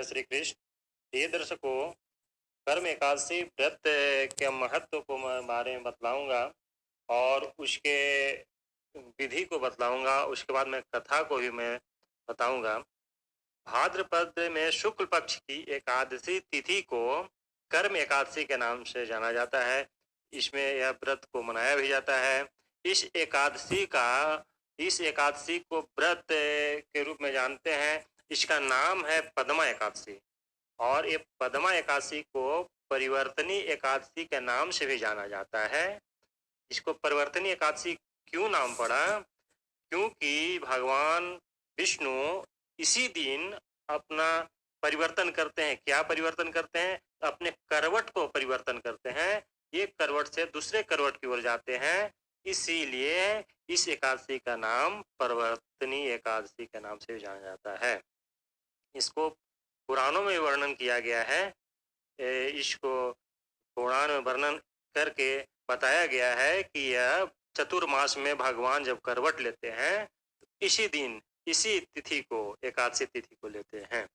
श्री कृष्ण। ये दर्शकों, कर्म एकादशी व्रत के महत्व को मैं बारे में बतलाऊंगा और उसके विधि को बतलाऊंगा। उसके बाद मैं कथा को भी मैं बताऊंगा। भाद्रपद में शुक्ल पक्ष की एकादशी तिथि को कर्म एकादशी के नाम से जाना जाता है। इसमें यह व्रत को मनाया भी जाता है। इस एकादशी को व्रत के रूप में जानते हैं। इसका नाम है पद्मा एकादशी और ये पद्मा एकादशी को परिवर्तनी एकादशी के नाम से भी जाना जाता है। इसको परिवर्तनी एकादशी क्यों नाम पड़ा? क्योंकि भगवान विष्णु इसी दिन अपना परिवर्तन करते हैं। क्या परिवर्तन करते हैं? अपने करवट को परिवर्तन करते हैं। एक करवट से दूसरे करवट की ओर जाते हैं। इसीलिए इस एकादशी का नाम परिवर्तनी एकादशी के नाम से जाना जाता है। इसको पुराणों में वर्णन किया गया है। इसको पुराण में वर्णन करके बताया गया है कि यह चतुर्मास में भगवान जब करवट लेते हैं तो इसी दिन इसी तिथि को एकादशी तिथि को लेते हैं।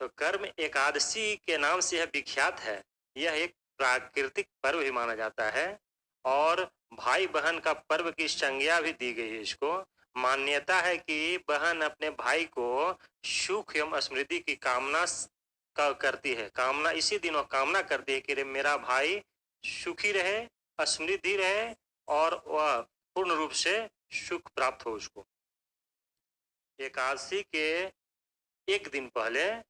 तो कर्म एकादशी के नाम से यह विख्यात है। यह एक प्राकृतिक पर्व भी माना जाता है और भाई बहन का पर्व की संज्ञा भी दी गई है। इसको मान्यता है कि बहन अपने भाई को सुख एवं समृद्धि की कामना करती है। कामना इसी दिन वो कामना करती है कि मेरा भाई सुखी रहे, समृद्धि रहे और वह पूर्ण रूप से सुख प्राप्त हो उसको। एकादशी के एक दिन पहले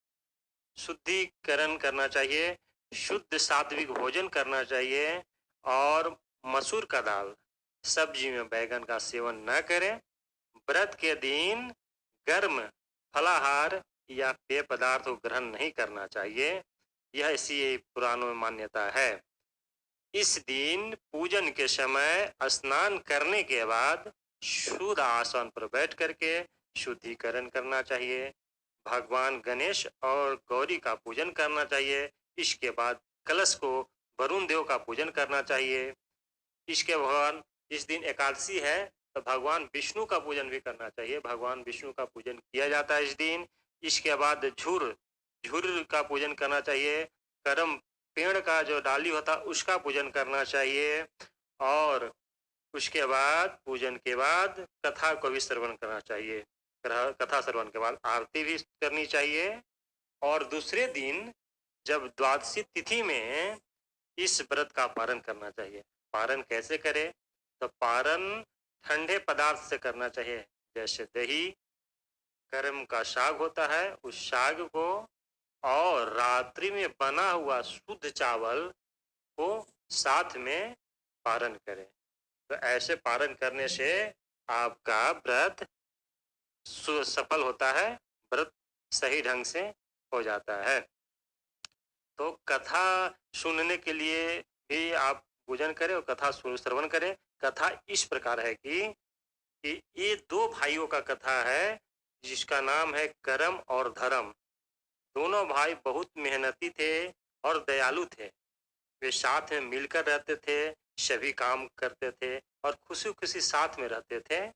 शुद्धिकरण करना चाहिए, शुद्ध सात्विक भोजन करना चाहिए और मसूर का दाल सब्जी में बैगन का सेवन न करें। व्रत के दिन गर्म फलाहार या पेय पदार्थ को ग्रहण नहीं करना चाहिए। यह इसी पुराणों में मान्यता है। इस दिन पूजन के समय स्नान करने के बाद शुद्ध आसन पर बैठ करके शुद्धिकरण करना चाहिए। भगवान गणेश और गौरी का पूजन करना चाहिए। इसके बाद कलश को वरुण देव का पूजन करना चाहिए। इसके भगवान इस दिन एकादशी है तो भगवान विष्णु का पूजन भी करना चाहिए। भगवान विष्णु का पूजन किया जाता है इस दिन। इसके बाद झुर का पूजन करना चाहिए। करम पेड़ का जो डाली होता उसका पूजन करना चाहिए और उसके बाद पूजन के बाद कथा को भी श्रवण करना चाहिए। कथा श्रवण के बाद आरती भी करनी चाहिए और दूसरे दिन जब द्वादशी तिथि में इस व्रत का पारण करना चाहिए। पारण कैसे करें? तो पारण ठंडे पदार्थ से करना चाहिए, जैसे दही, करम का साग होता है उस साग को और रात्रि में बना हुआ शुद्ध चावल को साथ में पारण करें। तो ऐसे पारण करने से आपका व्रत सफल होता है, व्रत सही ढंग से हो जाता है। तो कथा सुनने के लिए भी आप पूजन करें और कथा श्रवण करें। कथा इस प्रकार है कि ये दो भाइयों का कथा है जिसका नाम है करम और धर्म। दोनों भाई बहुत मेहनती थे और दयालु थे। वे साथ में मिलकर रहते थे, सभी काम करते थे और खुशी खुशी साथ में रहते थे।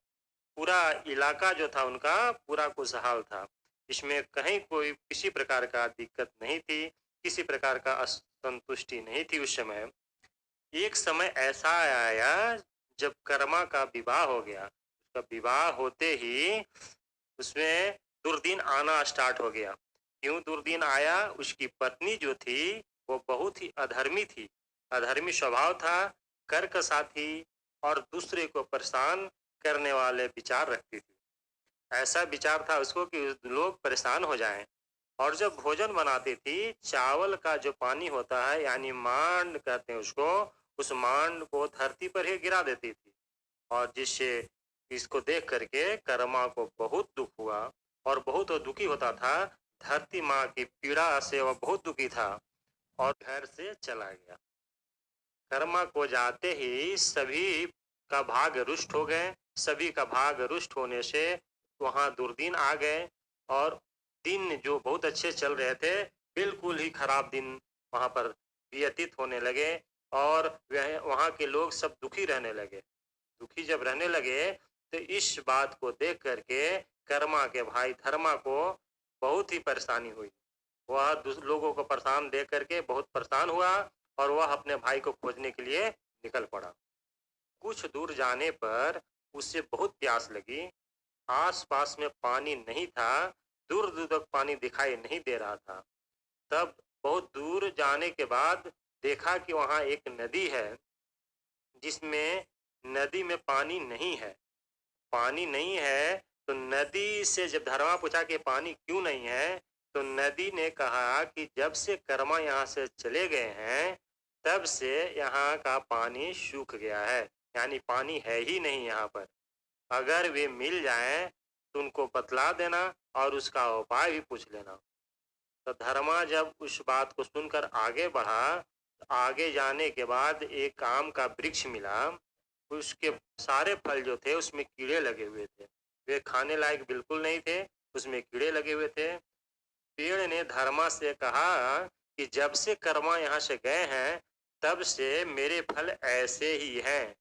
पूरा इलाका जो था उनका पूरा खुशहाल था। इसमें कहीं कोई किसी प्रकार का दिक्कत नहीं थी, किसी प्रकार का असंतुष्टि नहीं थी। उस समय एक समय ऐसा आया जब कर्मा का विवाह हो गया। उसका विवाह होते ही उसमें दुर्दिन आना स्टार्ट हो गया। क्यों दुर्दिन आया? उसकी पत्नी जो थी वो बहुत ही अधर्मी थी, अधर्मी स्वभाव था, कर्कशा थी और दूसरे को परेशान करने वाले विचार रखती थी। ऐसा विचार था उसको कि लोग परेशान हो जाएं। और जब भोजन बनाती थी चावल का जो पानी होता है यानी मांड कहते हैं उसको, उस मांड को धरती पर ही गिरा देती थी और जिससे इसको देख करके कर्मा को बहुत दुख हुआ और बहुत दुखी होता था। धरती माँ की पीड़ा से वह बहुत दुखी था और घर से चला गया। कर्मा को जाते ही सभी का भाग रुष्ट हो गए। सभी का भाग रुष्ट होने से वहां दुर्दिन आ गए और दिन जो बहुत अच्छे चल रहे थे बिल्कुल ही खराब दिन वहां पर व्यतीत होने लगे और वहां के लोग सब दुखी रहने लगे। दुखी जब रहने लगे तो इस बात को देख करके कर्मा के भाई धर्मा को बहुत ही परेशानी हुई। वह लोगों को परेशान देख करके बहुत परेशान हुआ और वह अपने भाई को खोजने के लिए निकल पड़ा। कुछ दूर जाने पर उसे बहुत प्यास लगी। आस-पास में पानी नहीं था, दूर-दूर तक पानी दिखाई नहीं दे रहा था। तब बहुत दूर जाने के बाद देखा कि वहाँ एक नदी है, जिसमें नदी में पानी नहीं है। पानी नहीं है, तो नदी से जब धरवा पूछा कि पानी क्यों नहीं है, तो नदी ने कहा कि जब से कर्मा यहाँ से चले गए हैं, तब से यहाँ का पानी सूख गया है, यानी पानी है ही नहीं यहाँ पर। अगर वे मिल जाएं, तो उनको बतला देना और उसका उपाय भी पूछ लेना। तो धर्मा जब उस बात को सुनकर आगे बढ़ा, तो आगे जाने के बाद एक आम का वृक्ष मिला। उसके सारे फल जो थे उसमें कीड़े लगे हुए थे। वे खाने लायक बिल्कुल नहीं थे, उसमें कीड़े लगे हुए थे। पेड़ ने धर्मा से कहा कि जब से कर्मा यहाँ से गए हैं, तब से मेरे फल ऐसे ही हैं।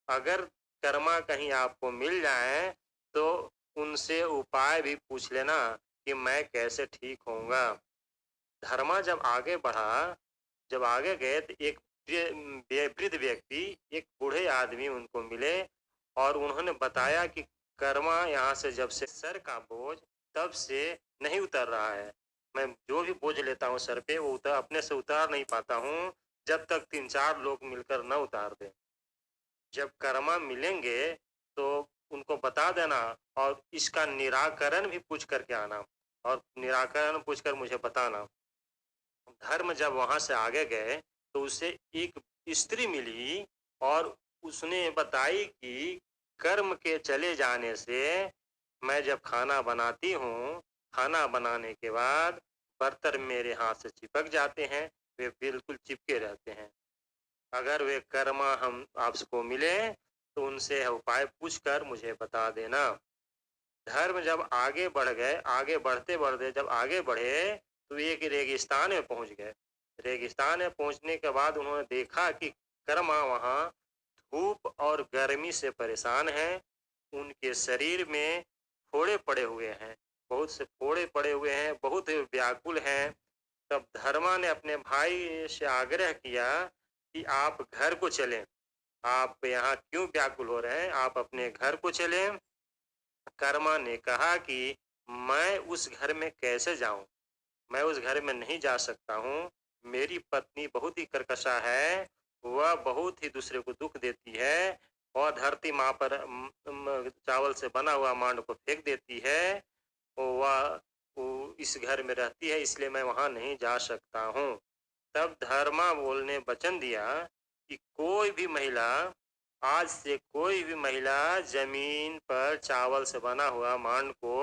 अगर कर्मा कहीं आपको मिल जाए, तो उनसे उपाय भी पूछ लेना कि मैं कैसे ठीक होऊँगा। धर्मा जब आगे गए तो एक वृद्ध व्यक्ति, एक बूढ़े आदमी उनको मिले और उन्होंने बताया कि कर्मा यहाँ से जब से सर का बोझ तब से नहीं उतर रहा है। मैं जो भी बोझ लेता हूँ सर पे वो अपने से उतार नहीं पाता हूँ, जब तक 3-4 लोग मिलकर न उतार दें। जब कर्मा मिलेंगे तो उनको बता देना और इसका निराकरण भी पूछ करके आना और निराकरण पूछकर मुझे बताना। धर्म जब वहाँ से आगे गए तो उसे एक स्त्री मिली और उसने बताई कि कर्म के चले जाने से मैं जब खाना बनाती हूँ, खाना बनाने के बाद बर्तन मेरे हाथ से चिपक जाते हैं, वे बिल्कुल चिपके रहते हैं। अगर वे कर्मा हम आपको मिले तो उनसे उपाय पूछकर मुझे बता देना। धर्म जब आगे बढ़ गए, आगे बढ़ते-बढ़ते जब आगे बढ़े, तो एक रेगिस्तान में पहुँच गए। रेगिस्तान में पहुँचने के बाद उन्होंने देखा कि कर्मा वहाँ धूप और गर्मी से परेशान हैं। उनके शरीर में फोड़े पड़े हुए हैं, बहुत से फोड़े पड़े हुए हैं, बहुत व्याकुल हैं। तब धर्मा ने अपने भाई से आग्रह किया कि आप घर को चलें। आप यहाँ क्यों व्याकुल हो रहे हैं? आप अपने घर को चलें। कर्मा ने कहा कि मैं उस घर में कैसे जाऊं? मैं उस घर में नहीं जा सकता हूँ। मेरी पत्नी बहुत ही कर्कशा है, वह बहुत ही दूसरे को दुख देती है और धरती माँ पर चावल से बना हुआ मांड को फेंक देती है। वह वो इस घर में रहती है, इसलिए मैं वहाँ नहीं जा सकता हूँ। तब धर्मा ने वचन दिया कि कोई भी महिला, आज से कोई भी महिला जमीन पर चावल से बना हुआ मांड को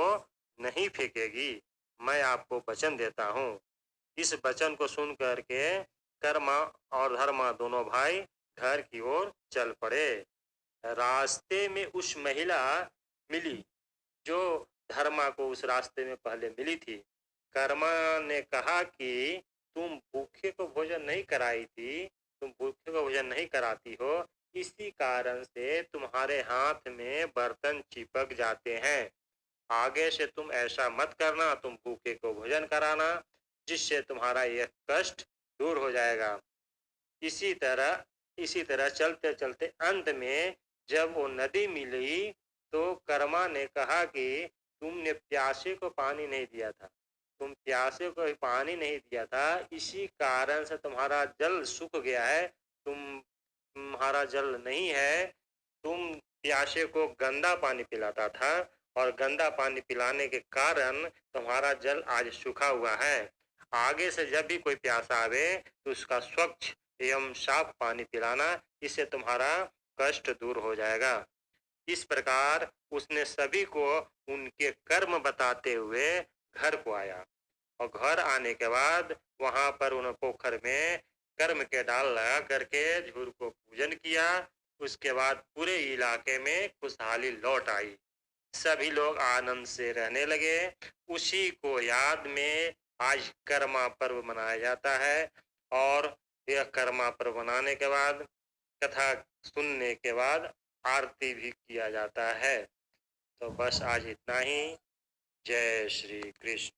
नहीं फेंकेगी। मैं आपको वचन देता हूँ। इस वचन को सुन करके कर्मा और धर्मा दोनों भाई घर की ओर चल पड़े। रास्ते में उस महिला मिली जो धर्मा को उस रास्ते में पहले मिली थी। कर्मा ने कहा कि तुम भूखे को भोजन नहीं कराई थी, तुम भूखे को भोजन नहीं कराती हो, इसी कारण से तुम्हारे हाथ में बर्तन चिपक जाते हैं। आगे से तुम ऐसा मत करना, तुम भूखे को भोजन कराना, जिससे तुम्हारा यह कष्ट दूर हो जाएगा। इसी तरह इसी तरह चलते-चलते अंत में जब वो नदी मिली, तो कर्मा ने कहा कि तुमने प्यासे को पानी नहीं दिया था। तुम प्यासे को पानी नहीं दिया था, इसी कारण से तुम्हारा जल सूख गया है। तुम्हारा जल नहीं है। तुम प्यासे को गंदा पानी पिलाता था और गंदा पानी पिलाने के कारण तुम्हारा जल आज सूखा हुआ है। आगे से जब भी कोई प्यासा आवे तो उसका स्वच्छ एवं साफ पानी पिलाना, इससे तुम्हारा कष्ट दूर हो जाएगा। इस प्रकार उसने सभी को उनके कर्म बताते हुए घर को आया और घर आने के बाद वहां पर उन्होंने पोखर में कर्म के डाल लगा करके झूर को पूजन किया। उसके बाद पूरे इलाके में खुशहाली लौट आई। सभी लोग आनंद से रहने लगे। उसी को याद में आज कर्मा पर्व मनाया जाता है और यह कर्मा पर्व मनाने के बाद, कथा सुनने के बाद आरती भी किया जाता है। तो बस आज इतना ही। जय श्री कृष्ण।